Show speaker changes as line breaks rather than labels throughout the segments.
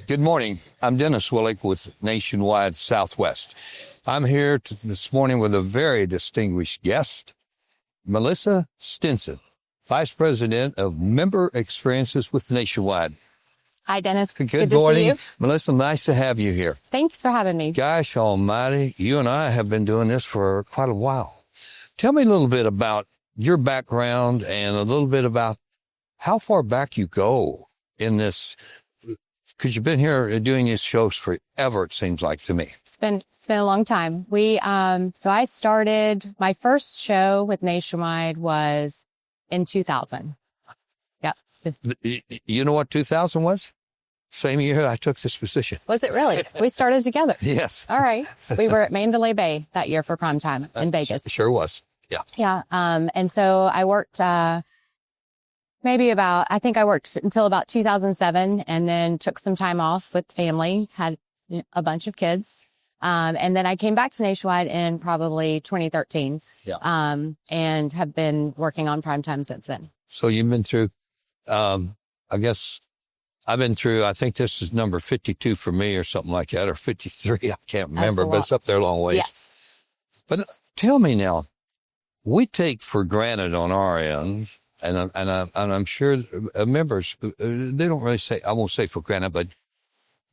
Good morning. I'm Dennis Willich with Nationwide Southwest. I'm here this morning with a very distinguished guest, Melissa Stenson, Vice President of Member Experiences with Nationwide.
Hi, Dennis.
Good morning. To see you. Melissa, nice to have you here.
Thanks for having me.
Gosh almighty, you and I have been doing this for quite a while. Tell me a little bit about your background and a little bit about how far back you go in this, because you've been here doing these shows forever, it seems like to me.
It's been a long time. So I started, my first show with Nationwide was in 2000. Yeah.
You know what 2000 was? Same year I took this position.
Was it really? We started together.
Yes.
All right. We were at Mandalay Bay that year for primetime in Vegas.
Sure was. Yeah.
Yeah. And so I worked, I worked until about 2007 and then took some time off with family, had a bunch of kids. And then I came back to Nationwide in probably 2013.
Yeah.
And have been working on primetime since then.
So you've been through, I think this is number 52 for me or something like that, or 53. I can't remember, but it's up there a long ways.
Yes.
But tell me now, we take for granted on our end, and I'm sure members, they don't really say, I won't say for granted, but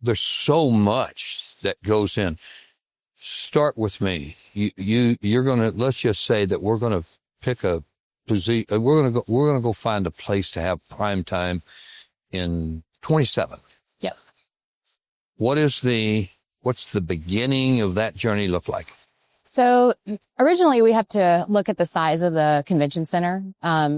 there's so much that goes in. Start with me. You're going to, let's just say that we're going to pick a position. We're going to go find a place to have prime time in 27.
Yep.
What's the beginning of that journey look like?
So originally we have to look at the size of the convention center.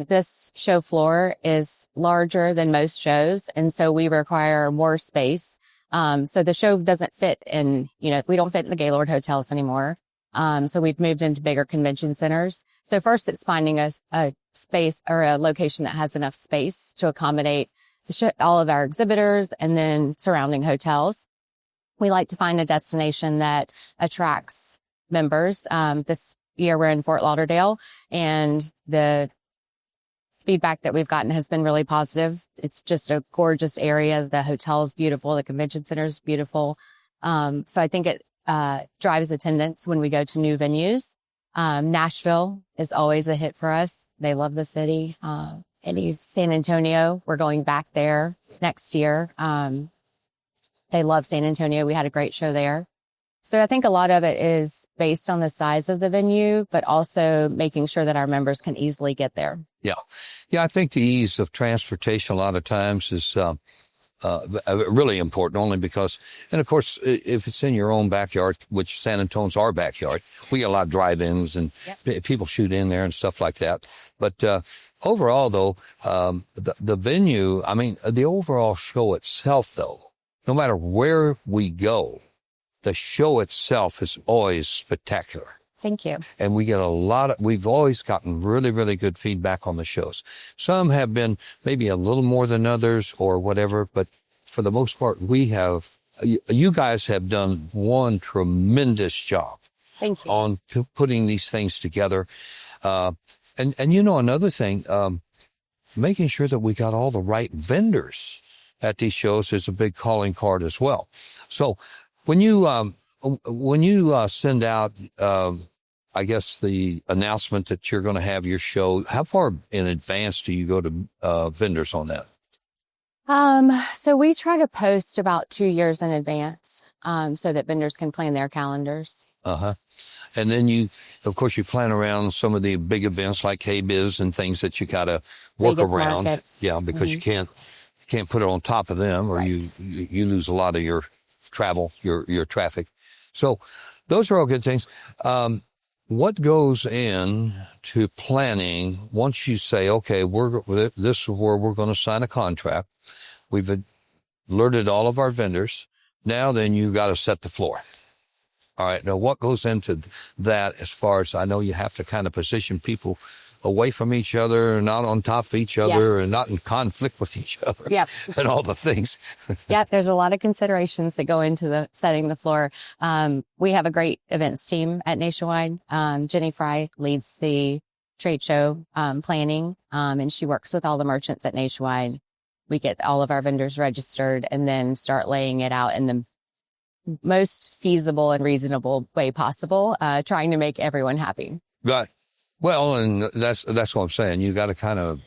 This show floor is larger than most shows. And so we require more space. So the show doesn't fit in, we don't fit in the Gaylord hotels anymore. So we've moved into bigger convention centers. So first it's finding a space or a location that has enough space to accommodate all of our exhibitors and then surrounding hotels. We like to find a destination that attracts members. This year we're in Fort Lauderdale and the feedback that we've gotten has been really positive. It's just a gorgeous area. The hotel is beautiful. The convention center is beautiful. So I think it drives attendance when we go to new venues. Nashville is always a hit for us. They love the city. San Antonio, we're going back there next year. They love San Antonio. We had a great show there. So I think a lot of it is based on the size of the venue, but also making sure that our members can easily get there.
Yeah. Yeah. I think the ease of transportation a lot of times is, really important only because, and of course, if it's in your own backyard, which San Antonio's our backyard, we get a lot of drive-ins and people shoot in there and stuff like that. But, overall though, the venue, the overall show itself though, no matter where we go, the show itself is always spectacular.
Thank you.
And we get we've always gotten really, really good feedback on the shows. Some have been maybe a little more than others or whatever, but for the most part, you guys have done one tremendous job.
Thank you.
On putting these things together. And another thing, making sure that we got all the right vendors at these shows is a big calling card as well. So when you send out, I guess the announcement that you're going to have your show, how far in advance do you go to, vendors on that?
So we try to post about 2 years in advance, so that vendors can plan their calendars.
Uh-huh. And then you plan around some of the big events like K-Biz and things that you got to work
Vegas
around.
market.
Yeah, because you can't put it on top of them or
right.
you lose a lot of your travel, your traffic. So those are all good things. What goes in to planning once you say, okay, this is where we're going to sign a contract. We've alerted all of our vendors. Now then you got to set the floor. All right. Now what goes into that as far as I know you have to kind of position people away from each other, not on top of each other, and not in conflict with each other.
Yep.
And all the things.
Yeah, there's a lot of considerations that go into the setting the floor. We have a great events team at Nationwide. Jenny Fry leads the trade show planning, and she works with all the merchants at Nationwide. we get all of our vendors registered and then start laying it out in the most feasible and reasonable way possible, trying to make everyone happy.
Right. Well, and that's what I'm saying. You got to kind of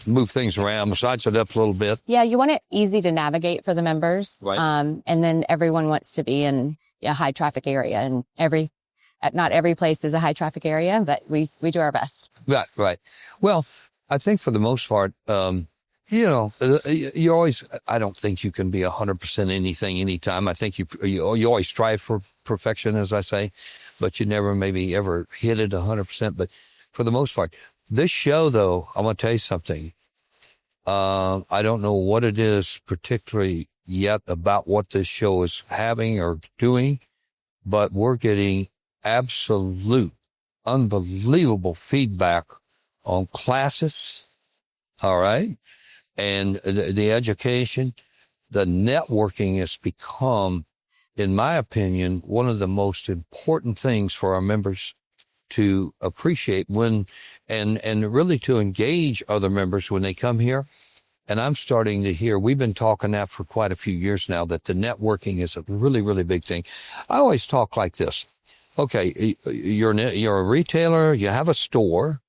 move things around, massage it up a little bit.
Yeah, you want it easy to navigate for the members.
Right.
And then everyone wants to be in a high traffic area, and not every place is a high traffic area, but we do our best.
Right, right. Well, I think for the most part, you always, I don't think you can be 100% anything anytime. I think you always strive for perfection, as I say, but you never maybe ever hit it 100%. But for the most part, this show, though, I'm going to tell you something. I don't know what it is particularly yet about what this show is having or doing, but we're getting absolute, unbelievable feedback on classes. All right. And the education, the networking has become, in my opinion, one of the most important things for our members to appreciate and really to engage other members when they come here. And I'm starting to hear, we've been talking that for quite a few years now, that the networking is a really, really big thing. I always talk like this. Okay, you're a retailer, you have a store,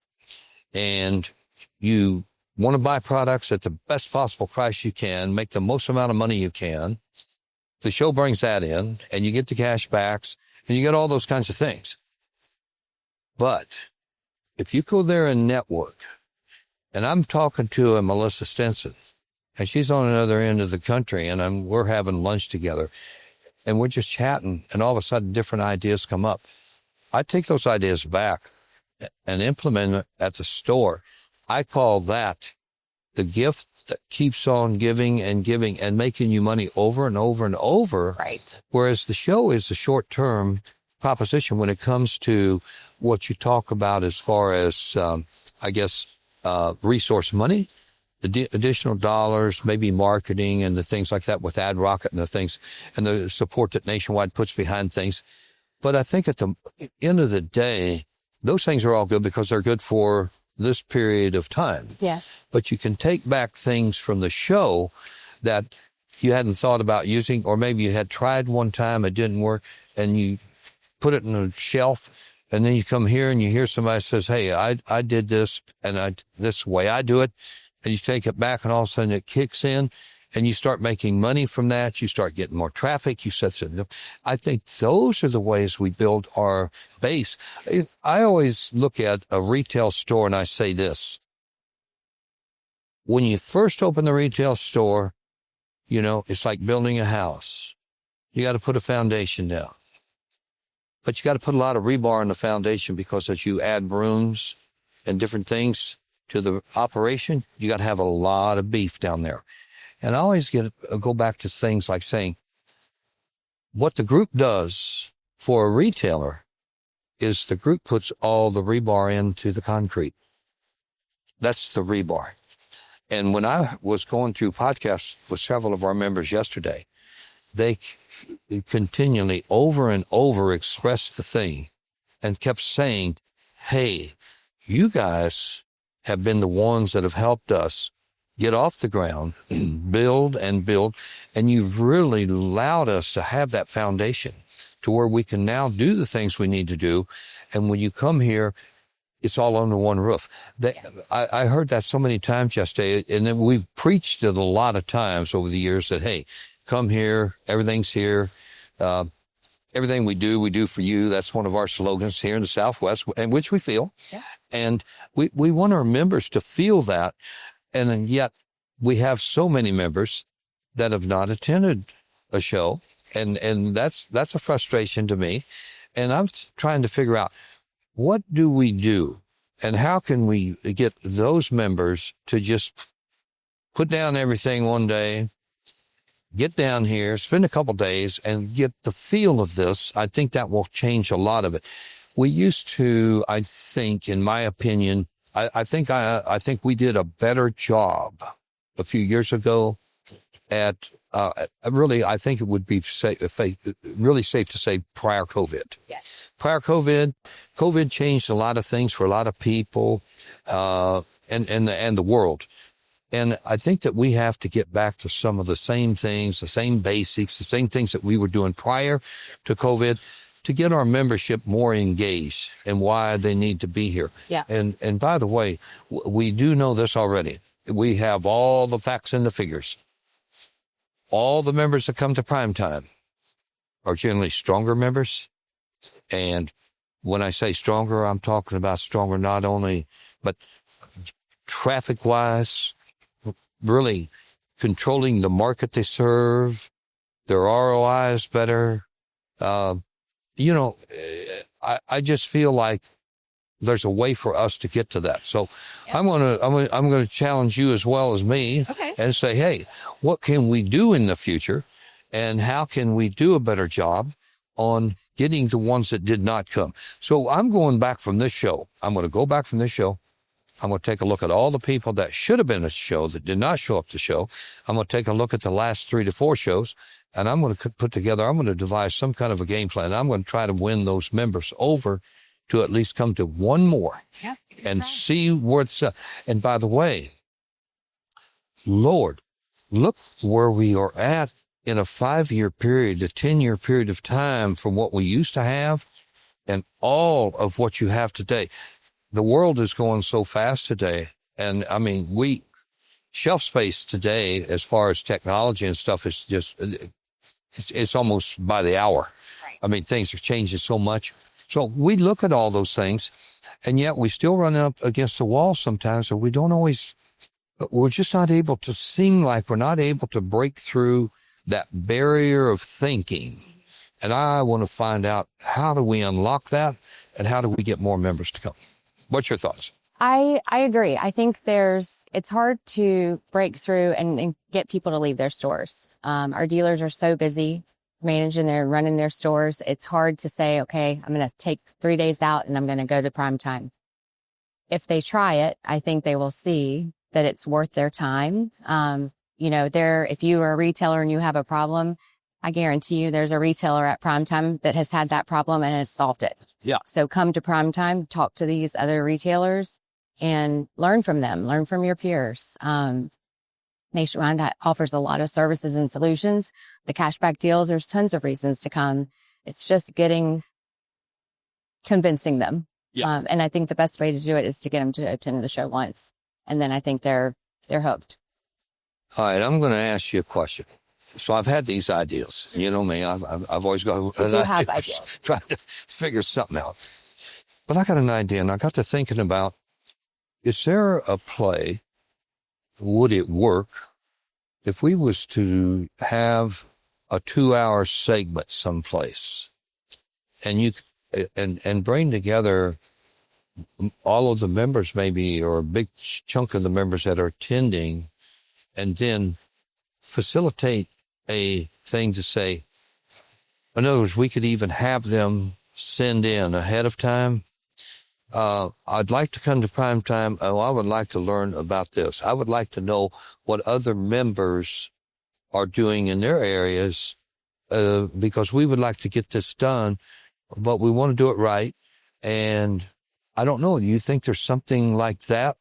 and you want to buy products at the best possible price you can, make the most amount of money you can. The show brings that in, and you get the cash backs, and you get all those kinds of things. But if you go there and network, and I'm talking to a Melissa Stenson, and she's on another end of the country, and we're having lunch together, and we're just chatting, and all of a sudden different ideas come up. I take those ideas back and implement it at the store. I call that the gift that keeps on giving and giving and making you money over and over and over.
Right.
Whereas the show is a short-term proposition when it comes to what you talk about as far as, resource money, the additional dollars, maybe marketing and the things like that with AdRocket and the things and the support that Nationwide puts behind things. But I think at the end of the day, those things are all good because they're good for this period of time.
Yes.
But you can take back things from the show that you hadn't thought about using, or maybe you had tried one time, it didn't work, and you put it in a shelf, and then you come here and you hear somebody says, hey, I did this, and this way I do it, and you take it back, and all of a sudden it kicks in, and you start making money from that. You start getting more traffic. I think those are the ways we build our base. I always look at a retail store and I say this. When you first open the retail store, it's like building a house. You got to put a foundation down. But you got to put a lot of rebar in the foundation because as you add rooms and different things to the operation, you got to have a lot of beef down there. And I always go back to things like saying, what the group does for a retailer is the group puts all the rebar into the concrete. That's the rebar. And when I was going through podcasts with several of our members yesterday, they continually over and over expressed the thing and kept saying, hey, you guys have been the ones that have helped us get off the ground, build, and you've really allowed us to have that foundation to where we can now do the things we need to do. And when you come here, it's all under one roof. I heard that so many times yesterday, and then we've preached it a lot of times over the years that, hey, come here, everything's here. Everything we do for you. That's one of our slogans here in the Southwest, and which we feel. Yeah. And we want our members to feel that. And yet we have so many members that have not attended a show. And that's a frustration to me. And I'm trying to figure out, what do we do? And how can we get those members to just put down everything one day, get down here, spend a couple days, and get the feel of this? I think that will change a lot of it. We used to, I think, in my opinion, I think we did a better job a few years ago at really. I think it would be really safe to say prior COVID.
Yes.
Prior COVID changed a lot of things for a lot of people, and the world. And I think that we have to get back to some of the same things, the same basics, the same things that we were doing prior to COVID to get our membership more engaged and why they need to be here.
Yeah.
And by the way, we do know this already. We have all the facts and the figures. All the members that come to primetime are generally stronger members. And when I say stronger, I'm talking about stronger not only, but traffic-wise, really controlling the market they serve, their ROI is better. I just feel like there's a way for us to get to that. So yeah. I'm gonna challenge you as well as me and say, hey, what can we do in the future, and how can we do a better job on getting the ones that did not come? So I'm going back from this show. I'm going to go back from this show. I'm going to take a look at all the people that should have been at the show that did not show up to the show. I'm going to take a look at the last 3 to 4 shows, and I'm going to I'm going to devise some kind of a game plan. I'm going to try to win those members over to at least come to one more and see where it's at. And by the way, Lord, look where we are at in a 5-year period, a 10-year period of time from what we used to have and all of what you have today. The world is going so fast today. And I mean, shelf space today, as far as technology and stuff, is just, it's almost by the hour. Right. I mean, things are changing so much. So we look at all those things, and yet we still run up against the wall sometimes, so we're just not able to seem like we're not able to break through that barrier of thinking. And I want to find out, how do we unlock that, and how do we get more members to come? What's your thoughts?
I agree. I think it's hard to break through and get people to leave their stores. Our dealers are so busy running their stores. It's hard to say, okay, I'm going to take 3 days out and I'm going to go to prime time. If they try it, I think they will see that it's worth their time. If you are a retailer and you have a problem, I guarantee you there's a retailer at primetime that has had that problem and has solved it.
Yeah.
So come to primetime, talk to these other retailers and learn from them, learn from your peers. Nationwide offers a lot of services and solutions. The cashback deals, there's tons of reasons to come. It's just convincing them. Yeah. And I think the best way to do it is to get them to attend the show once. And then I think they're hooked.
All right. I'm going to ask you a question. So I've had these ideas. You know me, I've always got ideas. Trying to figure something out. But I got an idea, and I got to thinking about, is there a play, would it work if we was to have a 2-hour segment someplace and bring together all of the members maybe, or a big chunk of the members that are attending, and then facilitate a thing to say, in other words, we could even have them send in ahead of time. I'd like to come to prime time. Oh, I would like to learn about this. I would like to know what other members are doing in their areas, because we would like to get this done, but we want to do it right. And I don't know, do you think there's something like that?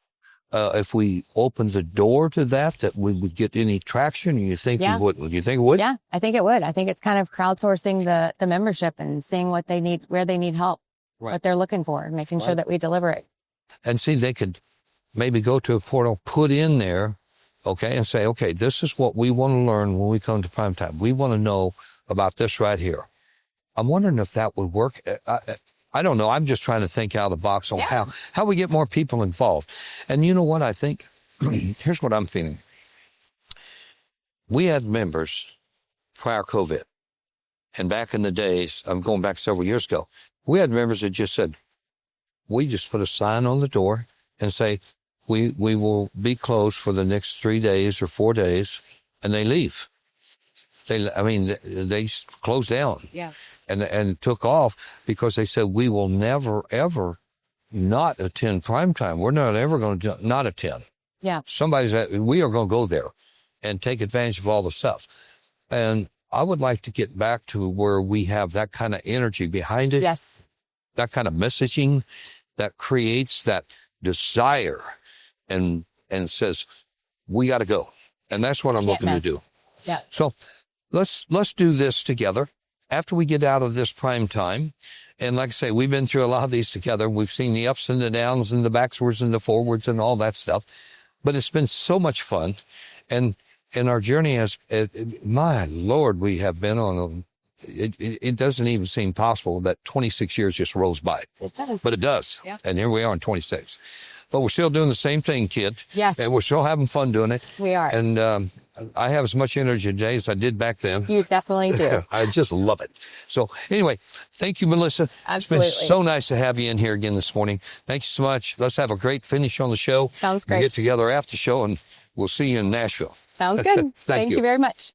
If we open the door to that we would get any traction? You think we would? Do you think it would?
Yeah, I think it would. I think it's kind of crowdsourcing the membership and seeing what they need, where they need help, what they're looking for, and making sure that we deliver it.
And see, they could maybe go to a portal, put in there, and say, okay, this is what we want to learn when we come to prime time. We want to know about this right here. I'm wondering if that would work. I don't know. I'm just trying to think out of the box on how we get more people involved. And you know what I think? Here's what I'm feeling. We had members prior COVID, and back in the days, I'm going back several years ago, we had members that just said, we just put a sign on the door and say, we will be closed for the next 3 days or 4 days, and they leave. They closed down. Yeah. And took off because they said, we will never, ever not attend primetime. We're not ever going to not attend. Yeah. We are going to go there and take advantage of all the stuff. And I would like to get back to where we have that kind of energy behind it. Yes. That kind of messaging that creates that desire and says, we got to go. And that's what I'm looking to do.
Yeah.
So let's do this together after we get out of this prime time. And like I say, we've been through a lot of these together. We've seen the ups and the downs and the backwards and the forwards and all that stuff. But it's been so much fun. And our journey has, my Lord, we have been on it doesn't even seem possible that 26 years just rolls by.
It does.
But it does.
Yeah.
And here we are in 26. But we're still doing the same thing, kid.
Yes.
And we're still having fun doing it.
We are.
And I have as much energy today as I did back then.
You definitely do.
I just love it. So anyway, thank you, Melissa.
Absolutely.
It's been so nice to have you in here again this morning. Thank you so much. Let's have a great finish on the show.
Sounds great.
We'll get together after the show, and we'll see you in Nashville.
Sounds good. Thank you very much.